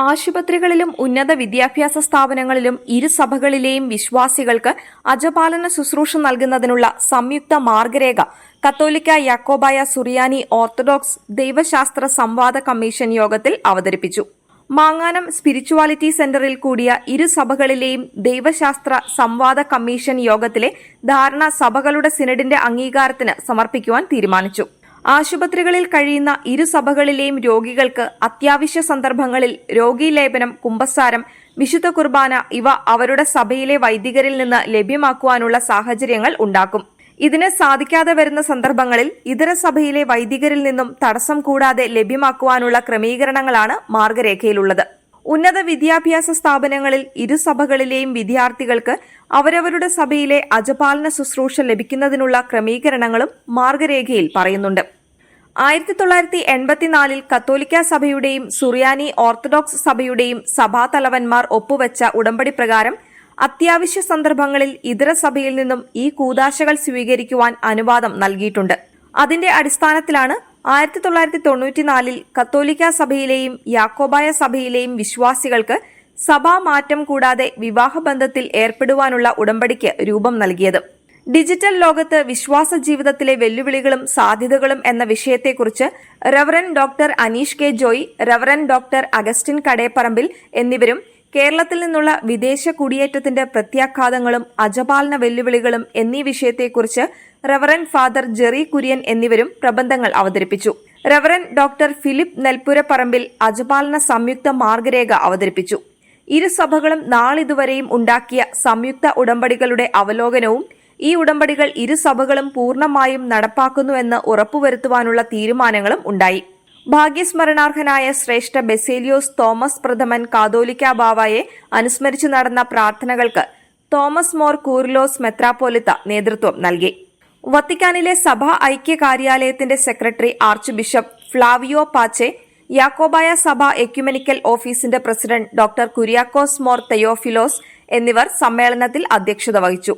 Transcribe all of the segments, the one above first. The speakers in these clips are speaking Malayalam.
ആശുപത്രികളിലും ഉന്നത വിദ്യാഭ്യാസ സ്ഥാപനങ്ങളിലും ഇരുസഭകളിലെയും വിശ്വാസികൾക്ക് അജപാലന ശുശ്രൂഷ നൽകുന്നതിനുള്ള സംയുക്ത മാർഗരേഖ കത്തോലിക്ക യാക്കോബായ സുറിയാനി ഓർത്തഡോക്സ് ദൈവശാസ്ത്ര സംവാദ കമ്മീഷൻ യോഗത്തിൽ അവതരിപ്പിച്ചു. മാങ്ങാനം സ്പിരിച്വാലിറ്റി സെന്ററിൽ കൂടിയ ഇരുസഭകളിലെയും ദൈവശാസ്ത്ര സംവാദ കമ്മീഷൻ യോഗത്തിലെ ധാരണ സഭകളുടെ സിനഡിന്റെ അംഗീകാരത്തിന് സമർപ്പിക്കുവാൻ തീരുമാനിച്ചു. ആശുപത്രികളിൽ കഴിയുന്ന ഇരുസഭകളിലെയും രോഗികൾക്ക് അത്യാവശ്യ സന്ദർഭങ്ങളിൽ രോഗീലേപനം, കുമ്പസാരം, വിശുദ്ധ കുർബാന ഇവ അവരുടെ സഭയിലെ വൈദികരിൽ നിന്ന് ലഭ്യമാക്കുവാനുള്ള സാഹചര്യങ്ങൾ ഉണ്ടാക്കും. ഇതിന് സാധിക്കാതെ വരുന്ന സന്ദർഭങ്ങളിൽ ഇതര സഭയിലെ വൈദികരിൽ നിന്നും തടസ്സം കൂടാതെ ലഭ്യമാക്കുവാനുള്ള ക്രമീകരണങ്ങളാണ് മാർഗരേഖയിലുള്ളത്. ഉന്നത വിദ്യാഭ്യാസ സ്ഥാപനങ്ങളിൽ ഇരുസഭകളിലെയും വിദ്യാർത്ഥികൾക്ക് അവരവരുടെ സഭയിലെ അജപാലന ശുശ്രൂഷ ലഭിക്കുന്നതിനുള്ള ക്രമീകരണങ്ങളും മാർഗരേഖയിൽ പറയുന്നുണ്ട്. 1984 കത്തോലിക്ക സഭയുടെയും സുറിയാനി ഓർത്തഡോക്സ് സഭയുടെയും സഭാതലവന്മാർ ഒപ്പുവെച്ച ഉടമ്പടി പ്രകാരം അത്യാവശ്യ സന്ദർഭങ്ങളിൽ ഇതര സഭയിൽ നിന്നും ഈ കൂദാശകൾ സ്വീകരിക്കുവാൻ അനുവാദം നൽകിയിട്ടുണ്ട്. അതിന്റെ അടിസ്ഥാനത്തിലാണ് 1994 കത്തോലിക്ക സഭയിലെയും യാക്കോബായ സഭയിലെയും വിശ്വാസികൾക്ക് സഭാമാറ്റം കൂടാതെ വിവാഹബന്ധത്തിൽ ഏർപ്പെടുവാനുള്ള ഉടമ്പടിക്ക് രൂപം നൽകിയത്. ഡിജിറ്റൽ ലോകത്ത് വിശ്വാസ ജീവിതത്തിലെ വെല്ലുവിളികളും സാധ്യതകളും എന്ന വിഷയത്തെക്കുറിച്ച് reverend doctor Aneesh K Joy, reverend doctor Augustine Kadeparambil എന്നിവരും കേരളത്തിൽ നിന്നുള്ള വിദേശ കുടിയേറ്റത്തിന്റെ പ്രത്യാഘാതങ്ങളും അജപാലന വെല്ലുവിളികളും എന്നീ വിഷയത്തെക്കുറിച്ച് റവറൻ ഫാദർ ജെറി കുര്യൻ എന്നിവരും പ്രബന്ധങ്ങൾ അവതരിപ്പിച്ചു. റവറൻ ഡോക്ടർ ഫിലിപ്പ് നെൽപ്പുരപ്പറമ്പിൽ അജപാലന സംയുക്ത മാർഗരേഖ അവതരിപ്പിച്ചു. ഇരുസഭകളും നാളിതുവരെയും ഉണ്ടാക്കിയ സംയുക്ത ഉടമ്പടികളുടെ അവലോകനവും ഈ ഉടമ്പടികൾ ഇരുസഭകളും പൂർണ്ണമായും നടപ്പാക്കുന്നുവെന്ന് ഉറപ്പുവരുത്തുവാനുള്ള തീരുമാനങ്ങളും ഉണ്ടായി. ഭാഗ്യസ്മരണാർഹനായ ശ്രേഷ്ഠ ബെസേലിയോസ് തോമസ് പ്രഥമൻ കാതോലിക്ക ബാവായെ അനുസ്മരിച്ചു നടന്ന പ്രാർത്ഥനകൾക്ക് തോമസ് മോർ കൂറിലോസ് മെത്രാപ്പോലിത്ത നേതൃത്വം നൽകി. വത്തിക്കാനിലെ സഭാ ഐക്യ കാര്യാലയത്തിന്റെ secretary archbishop Flavio Pace, Yakobaya സഭ എക്യുമെനിക്കൽ ഓഫീസിന്റെ പ്രസിഡന്റ് ഡോക്ടർ കുര്യാക്കോസ് മോർ തെയോഫിലോസ് എന്നിവർ സമ്മേളനത്തിൽ അധ്യക്ഷത വഹിച്ചു.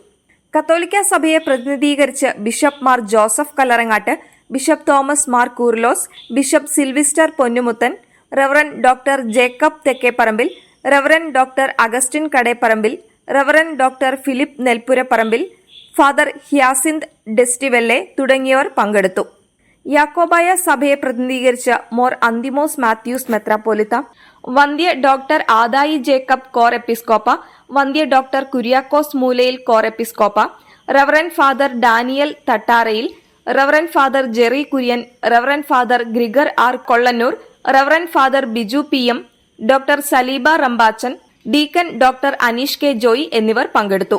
കത്തോലിക്ക സഭയെ പ്രതിനിധീകരിച്ച് bishop Mar Joseph Kallarangatt, bishop Thomas Mar Koorilos, bishop Silvester Ponnumuthan, reverend doctor Jacob Thekkeparambil, reverend doctor Augustine Kadeparambil, reverend doctor Philip Nelpurapparambil, father Hyacinthe Destivelle തുടങ്ങിയവർ പങ്കെടുത്തു. യാക്കോബായ സഭയെ പ്രതിനിധീകരിച്ച മോർ അന്തിമോസ് മാത്യൂസ് മെത്രാപ്പോലിത്ത, വന്ധ്യ ഡോക്ടർ ആദായി ജേക്കബ് കോർ എപ്പിസ്കോപ്പ, വന്ധ്യ ഡോക്ടർ കുര്യാക്കോസ് മൂലയിൽ കോർ എപ്പിസ്കോപ്പ, reverend father Daniel Thattarayil, reverend father Jerry Kurian, reverend father Grigor R Kollannur, reverend father Biju P M, doctor Saliba Rambachan, deacon doctor Aneesh K Joy എന്നിവർ പങ്കെടുത്തു.